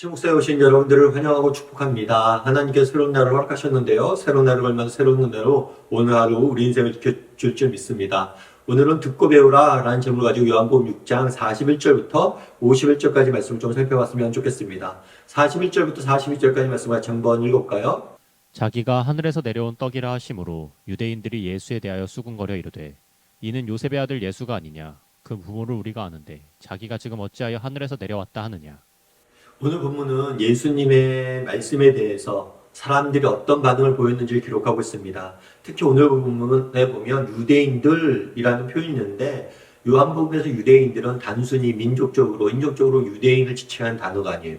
친목사에 오신 여러분들을 환영하고 축복합니다. 하나님께서 새로운 날을 허락하셨는데요. 새로운 날을 걸면서 새로운 은혜로 오늘 하루 우리 인생을 지켜줄 줄 믿습니다. 오늘은 듣고 배우라 라는 제목을 가지고 요한복음 6장 41절부터 51절까지 말씀을 좀 살펴봤으면 좋겠습니다. 41절부터 42절까지 말씀을 같이 한번 읽어볼까요? 자기가 하늘에서 내려온 떡이라 하심으로 유대인들이 예수에 대하여 수군거려 이르되 이는 요셉의 아들 예수가 아니냐 그 부모를 우리가 아는데 자기가 지금 어찌하여 하늘에서 내려왔다 하느냐. 오늘 본문은 예수님의 말씀에 대해서 사람들이 어떤 반응을 보였는지를 기록하고 있습니다. 특히 오늘 본문에 보면 유대인들이라는 표현이 있는데 요한복음에서 유대인들은 단순히 민족적으로, 인종적으로 유대인을 지칭하는 단어가 아니에요.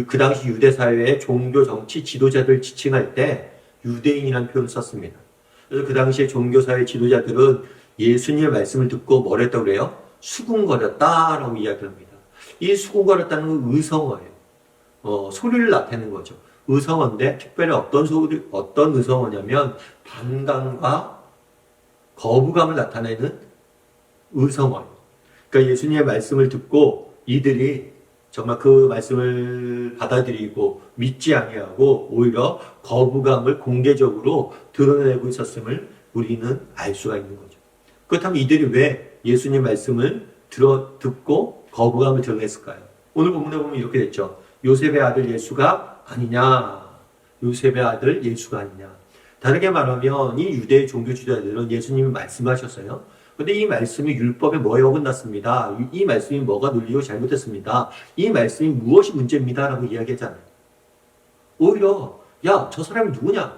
그 당시 유대 사회의 종교, 정치, 지도자들 지칭할 때 유대인이라는 표현을 썼습니다. 그래서 그 당시에 종교 사회 지도자들은 예수님의 말씀을 듣고 뭘 했다고 그래요? 수군거렸다라고 이야기를 합니다. 이 수군거렸다는 건 의성어예요. 소리를 나타내는 거죠. 의성어인데 특별히 어떤 의성어냐면 반감과 거부감을 나타내는 의성어예요. 그러니까 예수님의 말씀을 듣고 이들이 정말 그 말씀을 받아들이고 믿지 아니하고 오히려 거부감을 공개적으로 드러내고 있었음을 우리는 알 수가 있는 거죠. 그렇다면 이들이 왜 예수님 말씀을 듣고 거부감을 드러냈을까요? 오늘 본문에 보면 이렇게 됐죠. 요셉의 아들 예수가 아니냐. 요셉의 아들 예수가 아니냐. 다르게 말하면 이 유대 종교 지도자들은 예수님이 말씀하셨어요. 근데 이 말씀이 율법에 뭐에 어긋났습니다. 이 말씀이 뭐가 눌리고 잘못됐습니다. 이 말씀이 무엇이 문제입니다. 라고 이야기하잖아요. 오히려 야, 저 사람이 누구냐?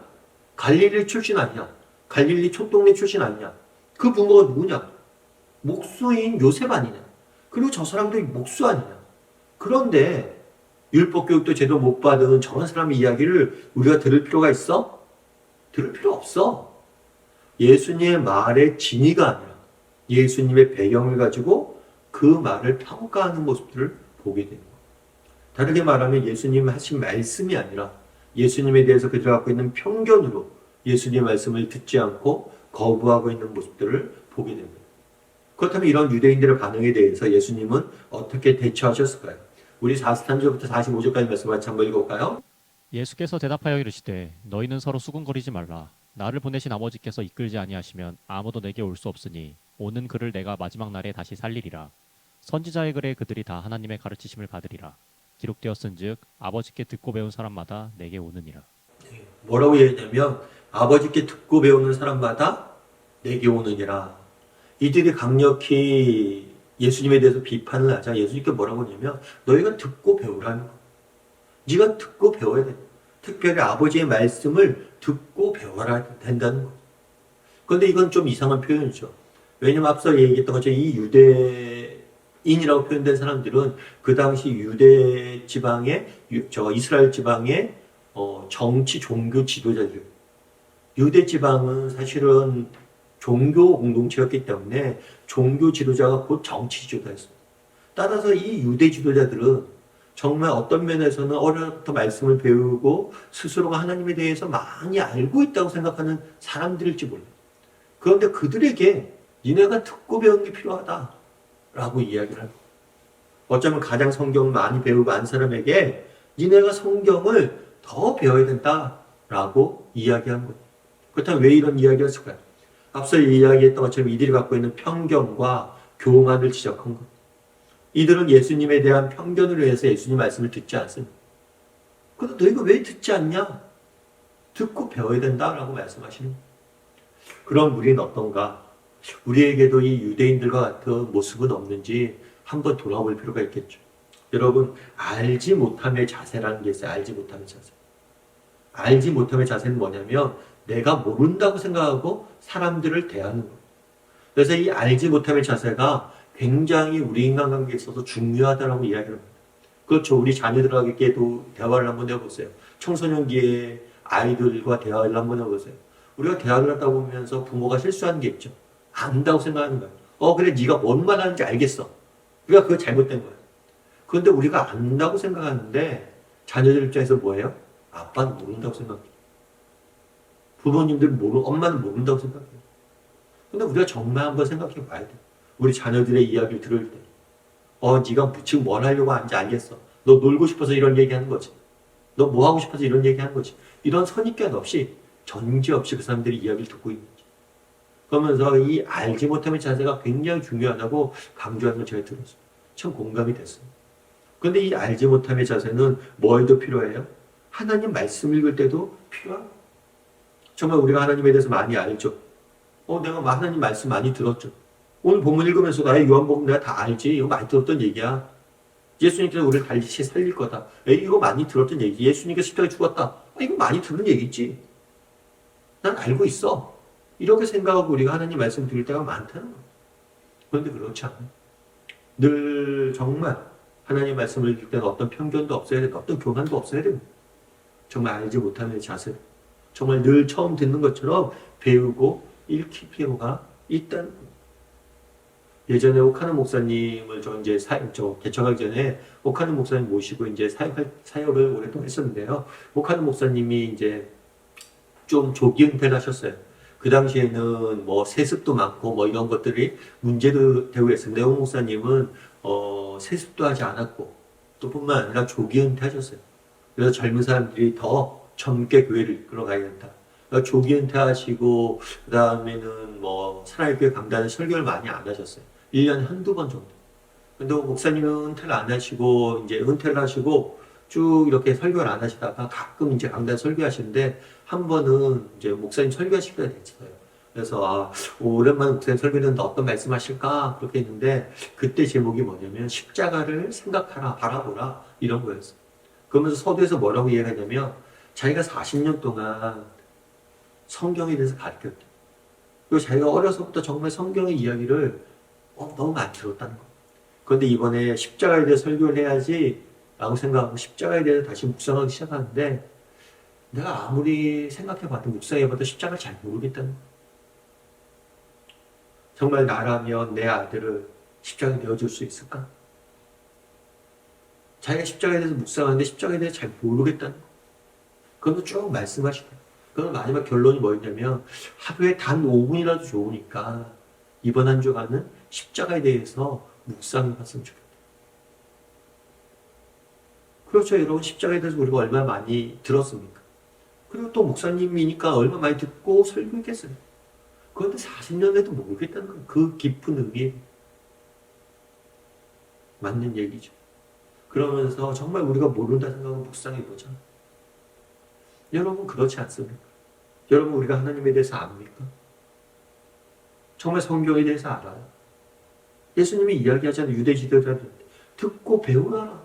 갈릴리 출신 아니냐? 갈릴리 촌동네 출신 아니냐? 그 부모가 누구냐? 목수인 요셉 아니냐? 그리고 저 사람도 목수 아니냐? 그런데 율법 교육도 제대로 못 받은 저런 사람의 이야기를 우리가 들을 필요가 있어? 들을 필요 없어. 예수님의 말의 진위가 아니라 예수님의 배경을 가지고 그 말을 평가하는 모습들을 보게 되는 거예요. 다르게 말하면 예수님 하신 말씀이 아니라 예수님에 대해서 그들이 갖고 있는 편견으로 예수님의 말씀을 듣지 않고 거부하고 있는 모습들을 보게 됩니다. 그렇다면 이런 유대인들의 반응에 대해서 예수님은 어떻게 대처하셨을까요? 우리 43절부터 45절까지 말씀을 같이 한번 읽어볼까요? 예수께서 대답하여 이르시되 너희는 서로 수군거리지 말라. 나를 보내신 아버지께서 이끌지 아니하시면 아무도 내게 올 수 없으니 오는 그를 내가 마지막 날에 다시 살리리라. 선지자의 글에 그들이 다 하나님의 가르치심을 받으리라. 기록되었은즉 아버지께 듣고 배운 사람마다 내게 오느니라. 뭐라고 얘기하냐면 아버지께 듣고 배우는 사람마다 내게 오느니라. 이들이 강력히 예수님에 대해서 비판을 하자 예수님께 뭐라고 하냐면 너희가 듣고 배우라는 거. 네가 듣고 배워야 돼. 특별히 아버지의 말씀을 듣고 배워야 된다는 거. 그런데 이건 좀 이상한 표현이죠. 왜냐면 앞서 얘기했던 것처럼 이 유대인이라고 표현된 사람들은 그 당시 유대 지방의 이스라엘 지방의 정치 종교 지도자들. 유대 지방은 사실은 종교 공동체였기 때문에 종교 지도자가 곧 정치 지도자였습니다. 따라서 이 유대 지도자들은 정말 어떤 면에서는 어려부터 말씀을 배우고 스스로가 하나님에 대해서 많이 알고 있다고 생각하는 사람들일지 몰라요. 그런데 그들에게 니네가 듣고 배우는 게 필요하다라고 이야기를 합니다. 어쩌면 가장 성경을 많이 배우고 안 사람에게 니네가 성경을 더 배워야 된다라고 이야기한 거예요. 그렇다면 왜 이런 이야기를 했을까요? 앞서 이야기했던 것처럼 이들이 갖고 있는 편견과 교만을 지적한 것. 이들은 예수님에 대한 편견으로 해서 예수님 말씀을 듣지 않습니다. 그런데 너희가 왜 듣지 않냐? 듣고 배워야 된다라고 말씀하시는 거예요. 그럼 우리는 어떤가? 우리에게도 이 유대인들과 같은 모습은 없는지 한번 돌아볼 필요가 있겠죠. 여러분, 알지 못함의 자세라는 게 있어요. 알지 못함의 자세. 알지 못함의 자세는 뭐냐면 내가 모른다고 생각하고 사람들을 대하는 거예요. 그래서 이 알지 못함의 자세가 굉장히 우리 인간관계에 있어서 중요하다고 이야기를 합니다. 그렇죠. 우리 자녀들에게도 대화를 한번 해보세요. 청소년기에 아이들과 대화를 한번 해보세요. 우리가 대화를 하다 보면서 부모가 실수하는 게 있죠. 안다고 생각하는 거예요. 그래 네가 뭔 말하는지 알겠어. 우리가 그거 잘못된 거예요. 그런데 우리가 안다고 생각하는데 자녀들 입장에서 뭐예요? 아빠는 모른다고 생각해요. 부모님들 엄마는 모른다고 생각해요. 근데 우리가 정말 한번 생각해 봐야 돼. 우리 자녀들의 이야기를 들을 때. 네가 지금 뭘 하려고 하는지 알겠어. 너 놀고 싶어서 이런 얘기하는 거지. 너 뭐 하고 싶어서 이런 얘기하는 거지. 이런 선입견 없이 전지 없이 그 사람들이 이야기를 듣고 있는 거지. 그러면서 이 알지 못함의 자세가 굉장히 중요하다고 강조하는 걸 제가 들었어요. 참 공감이 됐어요. 그런데 이 알지 못함의 자세는 뭐에도 필요해요? 하나님 말씀 읽을 때도 필요하고. 정말 우리가 하나님에 대해서 많이 알죠. 내가 하나님 말씀 많이 들었죠. 오늘 본문 읽으면서 나의 요한복음 내가 다 알지. 이거 많이 들었던 얘기야. 예수님께서 우리를 다시 살릴 거다. 이거 많이 들었던 얘기. 예수님께서 십자가에 죽었다. 이거 많이 들은 얘기지. 난 알고 있어. 이렇게 생각하고 우리가 하나님 말씀 드릴 때가 많다는 거예요. 그런데 그렇지 않아요. 늘 정말 하나님 말씀을 읽을 때는 어떤 편견도 없어야 되고 어떤 교만도 없어야 됩니다. 정말 알지 못하는 자세. 정말 늘 처음 듣는 것처럼 배우고 읽힐 필요가 있다는 거예요. 예전에 오카는 목사님을 개척하기 전에 오카는 목사님 모시고 이제 사역을 오랫동안 했었는데요. 오카는 목사님이 이제 좀 조기 은퇴를 하셨어요. 그 당시에는 뭐 세습도 많고 뭐 이런 것들이 문제도 되고 했었는데 오 목사님은 세습도 하지 않았고 또 뿐만 아니라 조기 은퇴하셨어요. 그래서 젊은 사람들이 더 젊게 교회를 이끌어 가야 된다. 그러니까 조기 은퇴하시고 그 다음에는 뭐 사랑의교회 강단에 설교를 많이 안 하셨어요. 1년에 한두 번 정도. 근데 목사님은 은퇴를 안 하시고 이제 은퇴를 하시고 쭉 이렇게 설교를 안 하시다가 가끔 이제 강단 설교하시는데 한 번은 이제 목사님 설교하시기가 됐어요. 그래서 오랜만에 목사님 설교했는데 어떤 말씀하실까 그렇게 했는데 그때 제목이 뭐냐면 십자가를 생각하라 바라보라 이런 거였어요. 그러면서 서두에서 뭐라고 이야기하냐면 자기가 40년 동안 성경에 대해서 가르쳤대. 그리고 자기가 어려서부터 정말 성경의 이야기를 너무 많이 들었다는 거. 그런데 이번에 십자가에 대해 설교를 해야지 라고 생각하고 십자가에 대해서 다시 묵상하기 시작하는데 내가 아무리 생각해봐도 묵상해봐도 십자가를 잘 모르겠다는 거. 정말 나라면 내 아들을 십자가에 내어줄 수 있을까? 자기가 십자가에 대해서 묵상하는데 십자가에 대해서 잘 모르겠다는 거. 그것도 쭉 말씀하시더라고요. 그럼 마지막 결론이 뭐였냐면 하루에 단 5분이라도 좋으니까 이번 한 주간은 십자가에 대해서 묵상해봤으면 좋겠다. 그렇죠. 여러분 십자가에 대해서 우리가 얼마나 많이 들었습니까? 그리고 또 목사님이니까 얼마나 많이 듣고 설교했겠어요. 그런데 40년에도 모르겠다는 건 그 깊은 의미 맞는 얘기죠. 그러면서 정말 우리가 모른다 생각하면 묵상해보자. 여러분 그렇지 않습니까? 여러분 우리가 하나님에 대해서 압니까? 정말 성경에 대해서 알아요? 예수님이 이야기하잖아요. 유대지도자들 듣고 배우라.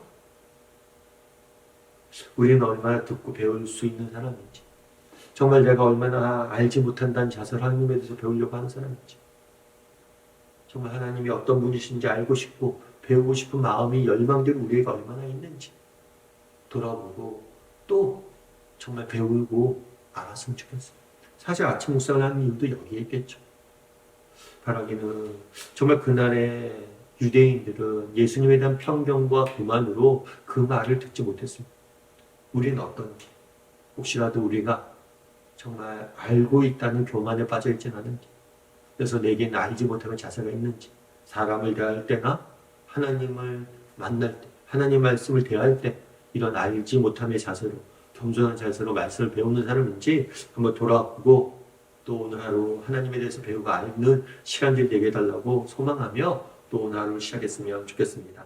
우리는 얼마나 듣고 배울 수 있는 사람인지, 정말 내가 얼마나 알지 못한다는 자세로 하나님에 대해서 배우려고 하는 사람인지, 정말 하나님이 어떤 분이신지 알고 싶고 배우고 싶은 마음이 열망대로 우리에게 얼마나 있는지 돌아보고 또 정말 배우고 알았으면 좋겠어요. 사실 아침 묵상을 하는 이유도 여기에 있겠죠. 바라기는 정말 그날의 유대인들은 예수님에 대한 편견과 교만으로 그 말을 듣지 못했습니다. 우리는 어떤지, 혹시라도 우리가 정말 알고 있다는 교만에 빠져 있지는 않은지, 그래서 내게는 알지 못하는 자세가 있는지, 사람을 대할 때나 하나님을 만날 때, 하나님 말씀을 대할 때 이런 알지 못함의 자세로, 겸손한 자세로 말씀을 배우는 사람인지 한번 돌아보고 또 오늘 하루 하나님에 대해서 배우고 알는 시간들이 되게 해달라고 소망하며 또 오늘 하루 시작했으면 좋겠습니다.